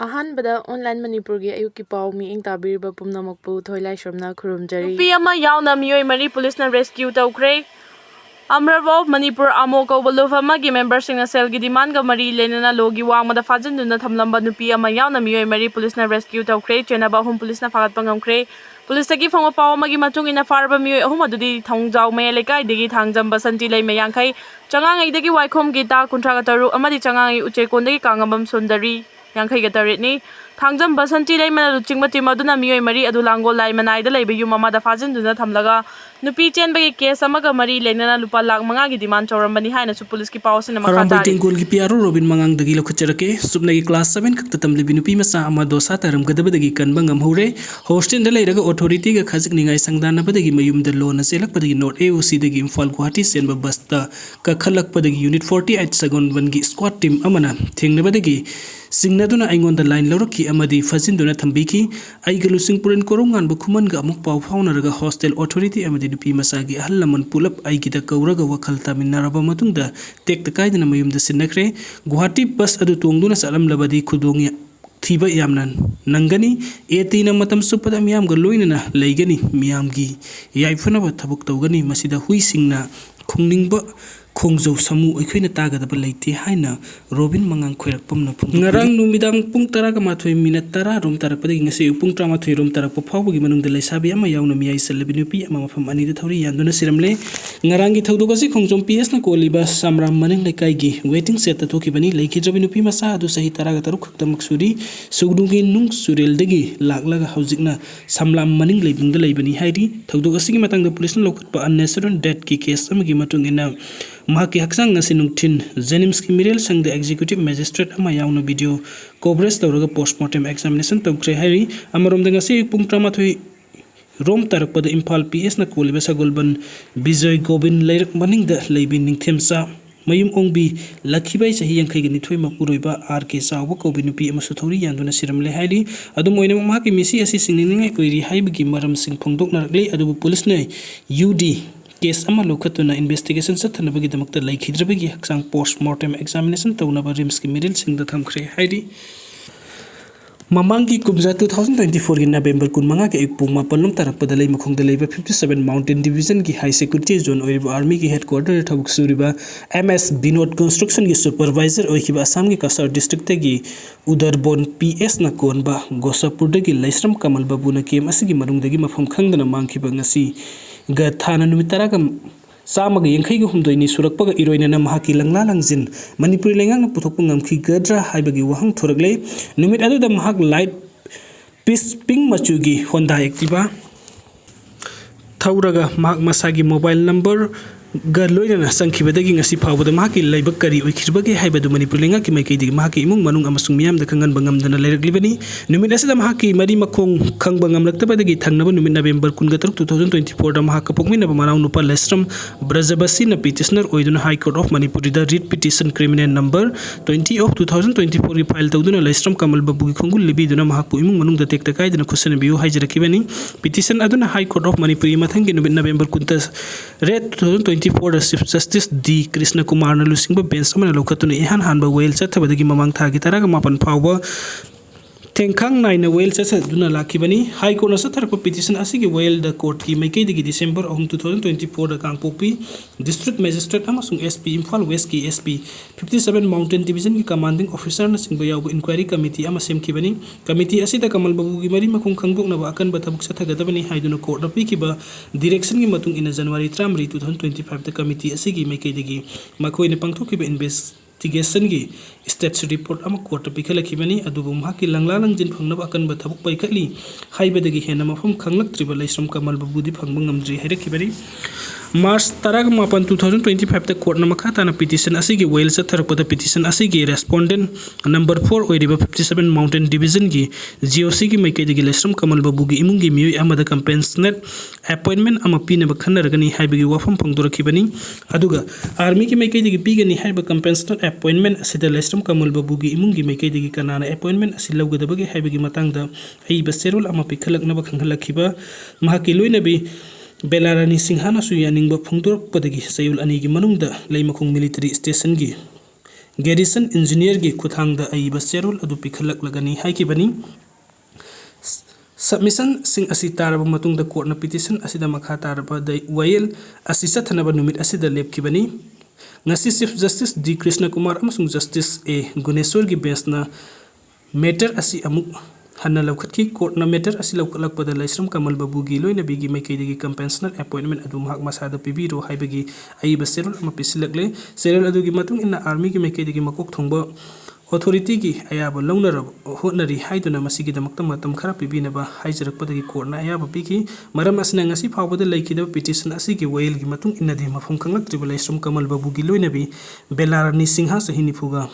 Ahanbada online Manipur gi ayuki pau mi ing tabiriba pumnamakpu thoilai shomna khurumjari. Nupi ama yauna miyoi mari police na rescue tawkre. Amrabo Manipur amo ko bulufa magi members sing sel gi demand ga mari lenana logi wangmada fajin duna thamlamba nupi ama yauna miyoi mari police na rescue tawkre chenaba hum police na fagat pangamkre. Police gi phangma paw magi matung ina farba miyoi ahum adudi thongjaw me lekai digi thangjamba santi lei mayangkai changangai digi waikhom gi ta kuntra ga taru amadi changangai uchekon digi kangambam sundari Yankai Gataritni, Tangjam Basanti Layman Chingmati Maduna Mio Marie Adulango Laymanai, the labor you mamma Fazin do not Hamlaga, Nupi Chen Bagi Case, Samaga Marie Lena Lupa Lag Mangagi demand or Ramani Hina Supuliski Paus in a Maratang Gulgi Piaro Robin Mangang the Gilo Kucherake, Subnagi class 7, Katatam Libinupi Masa Amado Sataram Gadabadi Kanbangam Hore, hosting the later authority Kazakning Sangdana Padagi Mayum the Lona Selak Padagi Not AOC the game Falquatis and Basta Kakalak Padagi Unit 40 at Sagon Vangi squad team Amana, Ting Nabadagi. Singnaduna aingon the line loroki amadi fazinduna thambiki aigalusing puren korongan bukuman ga amuk pau faunaraga hostel authority amadi nupi masagi ahallaman pulap aigida kauraga wakal taminaraba matungda tek takaidana mayumda sinakre Guwahati bus adu tongduna salam labadi khudongi thiba yamnan nangani etina matam supada miyam ga loinana leigani miyamgi yaifunaba thabuk tawgani masida huisingna khungningba Kongzo Samu Equina Taga the Balati Haina, Robin Mangang Queer Pumna Narang Numidang Punktaraga Matui Minatara, Rum Tarapadi, say Punktramatu Rum Tarapo, given the Lesabia, Yauna Mia Celebinupi, among from Anitori and Dona Siramle, Narangi Todogasi, Kongzom Pies Nakoliba, Samram Maning Lekaigi, waiting set the Tokibani, Lake Jabinupi Masa, do say Taragataruk, the Maksuri, Sugdugi Nung Surel Degi, Laglaga Housingna, Samlam Maning Labing the Labani Heidi, Todogasi Matang the police looked by unnecessary dead case, Amagimatung in now. Mahaki haksang ngasinung tin Zenimski Mirel sang the executive magistrate ama yauna video coverage tawraga postmortem examination tawkre hari amarom danga se pung tramathui rom tarakpada Impal PS na koliba sagolban Bijoy Gobin leirak maning da leibin ningthemsa mayum ongbi lakhibai sahi yang khaigani thoi mapuroiba RK sawa ko binupi amasu thori yanduna siramle haili adum oina mahaki misi asi singningai oiri haibigi maram sing phongdok narakle adu police ne UD case ama lokatuna investigation sathanabagi damakta laikhidrabagi haksang postmortem examination tawnaba rimski miril singda thamkhre haidi Mamangi Kubza 2024 in November Kunmanga ke Puma Palum Tarapada Lei Makong the Labor 57 Mountain Division ki High Security Zone or Army ki headquarter Tabuk Suriba MS Binod Construction ki supervisor or Hiba Assam ki Kasar district gi Udarbon PS na Konba Gosapur dagi Laisram Kamal Babu na kem asigi marung dagi mafam khangdana mangki bangasi ga thana numitara kam Samaga Yankai Humdoni Surakaga Iroina Mahaki Langla Langzin, Manipur Langang Putopungam Ki Gadra, Hibagi Wahang Toragle, Numit Adu the Mahak Light Peace Ping Machugi, Honda Activa Tauraga Mahak Masagi mobile number. Garloina Sankibadagi Nasi Power the Maki Labakari, Wikibagi, Hibadu Manipulinga, Kimaki, Maki, Manung Amasumiam, the Kangan Bangam, the Lair Libani, Numinasa Maki, Marima Kong, Kangbangam, Laktabadi, Tangnaba, November Kungatuk 2024, the Mahakapomina, Mananupa Lestrum, Brazabasina petitioner, Oidun High Court of Manipur, the read petition criminal number 20 of 2024, repiled Tauduna Lestrum Kamal Babu Kongu, Libiduna Mahapu, Manung, the Tekakai, the Kusan Bio Hijarakivani, petition Aduna High Court of Manipur, Matang in November Kuntas, Red 2024. The Chief Justice D. Krishna Kumar na lusing ba bench man lokatuna ihan hanba whale chat tabadagi mamang thagi taraga mapan power Tengkang nai na whale chat duna lakibani High Court na sa tarpa petition asigi whale the court ki may kay digi December 2024 da kang popi District Magistrate amasung SP Imphal West ki SP 57 Mountain Division ki commanding officer na singbayaw inquiry committee amasem kibani committee asida kamal babu gi mari makung kangbok na ba akan batabuk sa tagadabani haiduna court na pikiba direction gi matung ina January 2025 the committee asigi may kay digi makoi na pangthokiba investigation gi stats report ama court pikhala kibani adubu mahaki langlalang jin phangnaba akan bathabuk paikali haibadagi hena mafam khanglak tribal islam kamal babudi phangbang ngamdri haire kibani March 2025 the court namakata na petition asigi whale sa tharpada petition asigi respondent number 4 oiriba 57 Mountain Division gi GOC gi maikay digi lesram kamal babu gi imungi miyoy amada compensate appointment ama pina bakhanaragani haibagi wafam phangdorakibani aduga army gi maikay digi pigani haiba compensate appointment asida lesram kamal babu gi imungi maikay digi kanana appointment asilawgadabagi haibagi matangda aiba serul ama pikhalakna bakhanghalakhiba mahaki loinabi Belarani Singhana Suyaning Bapungdor Padagi Sayul Anigi Manunda Laimakung Military Station Gi garrison engineer gi kuthangda aiba serol adu pikhalak-lagani haikibani submission sing asi taraba matungda court na petition asida makha taraba da wayel asi sathanaba numit asida lepkibani ngasi chief justice D Krishna Kumar amasung justice A Guneshwar gi bench na matter asi amuk hanna laukhatki court na matter asi laukalakpada laisram Kamal Babu gi loina bigi maikaidagi compensable appointment adu mahak masada pibiro haibagi aiba serol ama pisilakle serol adu gi matung inna army gi maikaidagi makok thongba authority gi ayaba launara hotnari haiduna masigi damakta matam khara pibinaba haijarakpadagi court na ayaba bigi maram asna ngasi phawbada laikida petition asigi wail gi matung inadi mafum khanglaktriba laisram Kamal Babu gi loina bi Belarani Singha sahini phuga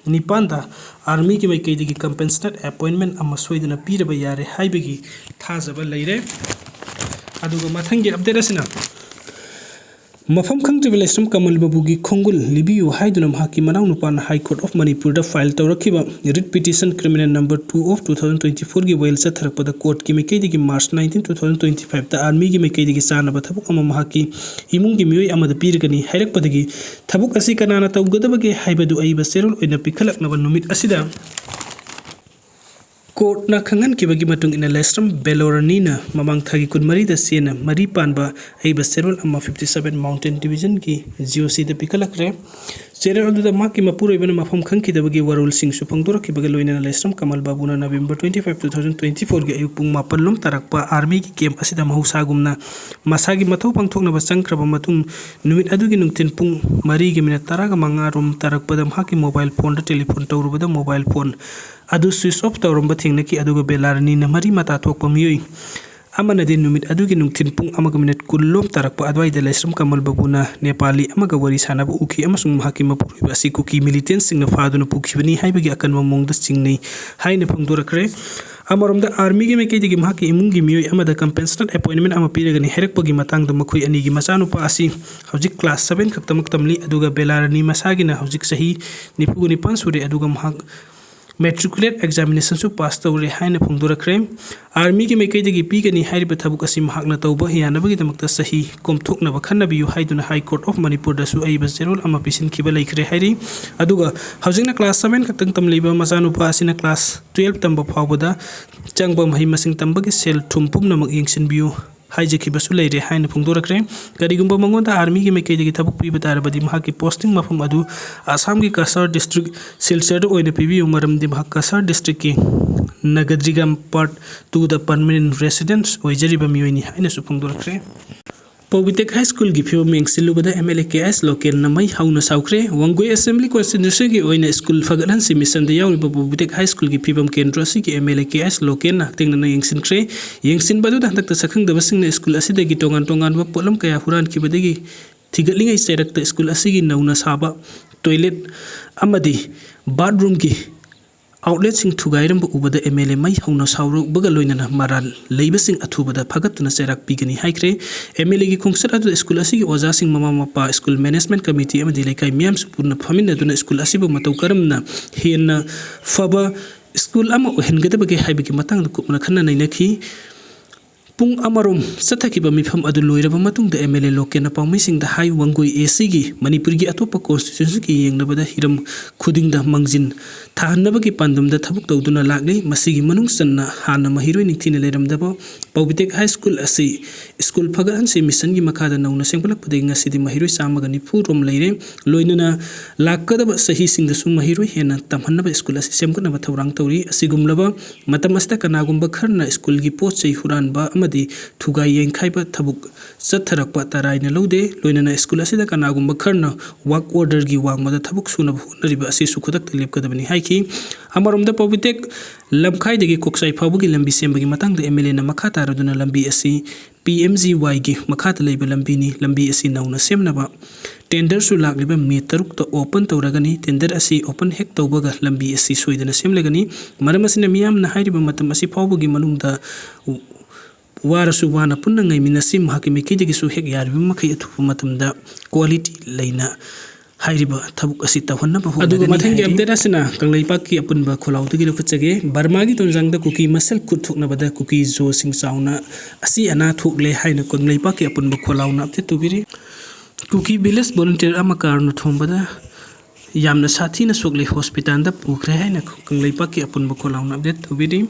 Nipanda army ki mai kaidigi compensable appointment ama soidana piraba yare haibagi thajaba leire aduga mathangi update asina mafam khangtriba laisram Kamal Babu gi khongul libiyu haiduna mahaki manau nupan High Court of Manipur da file tawrakhiba writ petition criminal number 2 of 2024 gi wail chatharakpada court ki maikaidigi March 19 2025 da army gi maikaidigi sanaba thabuk ama mahaki imung gi miyoi amada pirgani hairakpadagi thabuk asi kanana tawgadabagi haibadu aiba serol oina pikhalaknaba numit asida court na khangan kibagi matung ina laisram Belorani na mamang thagi kunmari da sena mari panba aiba serol ama 57 mountain division ki GOC da pikalakre serol adu da maki mapuro ibana mafam khangki da bagi warul sing su phangdora ki baga loina laisram Kamal Babu na November 25 2024 gi ayuk pung mapal lom tarakpa army ki camp asida mahusa gumna masagi mathau pangthoknaba changkraba matung numit adu gi nungtin pung mari gi minute taraga manga rom tarakpa da maki mobile phone da telephone tawrubada mobile phone adu switch off tawrumba thingnaki aduga Belarani na mari mata thokpa miyoi amana de numit adugi nungthin pung amaga minute kullom tarakpa adwai da laisram Kamal Babu na Nepali amaga wari sanaba uki amasung mahaki mapuri asi Kuki Millitants singna faduna pukhibani haibagi akanwa mongda singnei haina phangdorakre amaromda army gi maikaidigi mahaki imung gi miyoi amada compensable appointment ama piragani herakpagi matangda makhoi ani gi machanupa asi hojik class 7 khaktamak tamli aduga Belarani masagina hojik sahi 9 sure aduga mahak matriculate examination su pass tawre haina phungdorakre army gi maikaidagi pigani hairiba thabuk asi mahakna tawba hiyanabagi damakta sahi komthoknaba khannabiyu haiduna High Court of Manipur da su aiba zerol ama pisin khiba laikre hairi aduga hojikna class 7 khaktang tamliba machanupa asina class 12 tamba phawbada changba mahi masing tambagi sel thumpum namak yengsinbiyu haijaki basu leire haina phungdorakre karigumba mangonda army gi maikaidagi thabuk piba tarabadi mahaki posting mafum adu Assam gi Kasar district Silchar oina pibiyu maramdi mahak Kasar district ki Nagadrigam part 2 the permanent residence oijariba miyoini haina su phungdorakre Pobitek High School gi phibam mengsilubada MLKS local na mai hauna saukre Wangoi Assembly Constituency gi oina school fagalan si mission da yauri Pobitek High School gi phibam kendra si gi MLKS local na tengna na yengsinkre yengsin badu da handak ta sakhang da basing na school asida gi tongan ba polam kaya huran ki badagi thigatlingai serak ta school asigi nauna saba toilet amadi bathroom gi outlet sing thugairam ubada MLA mai hauna sauro baga loinana maral leibasing athubada phagatuna serak pigani haikre MLA gi khungsat adu school asigi oja sing mama mapa school management committee amadi lekai miam supurna phamina duna school asibu matau karamna henna faba school ama ohengadabage haibagi matang da kupna khanna nainakhi pung amarom sathakiba mifam adu loiraba matung da MLA loke na pawmising da hai Wangoi AC gi Manipur gi atopa constituency gi yengnabada hiram khuding da mangjin thahnabagi pandum da thabuk tawduna lagli masigi manung sanna hana mahiroi ningthina leiramdaba Pobitek High School asi school phagan se mission gi makha da nauna sengpalak padai ngasidi mahiroi samaga ni rom leire loinana lakkadaba sahi sing da su mahiroi hena tamhannaba school asi semkana ba thawrang tawri asigumlaba matam asta kanagumba kharna school gi post chei huran ba amadi thugai yengkhaiba thabuk chatharakpa taraina lode loinana school asida kanagumba kharna work order gi wangmada thabuk suna hunariba asi sukhadak lepkadabani haiki amaromda Pobitek lamkhai degi koksai phawbugi lambi sembagi matangda MLA na makha taraduna lambi asi PMGY gi makha ta leiba lambi ni lambi asi nauna semnaba tender su lagliba me taruk ta open tawragani tender asi open hek tawbaga lambi asi soidana semlegani maramasina miyam na hairiba matam asi phawbugi manungda warasu wana punna ngai minasim hakimi kidigi su hek yarbi makai athu matamda quality leina hairiba thabuk asi tawhanna ba aduga mathangi update asina kanglai pakki apunba kholaudagi lokhachage Barmagi Tonzangda Kuki Masel Khut Thoknabada Kuki zo sing Chaona asi ana thokle haina kanglai pakki apunba kholauna update tubiri Kuki village volunteer amakarnu Thombada yamna sathina sokle hospital da pukre haina kanglei pakki apun bokolauna update tubidi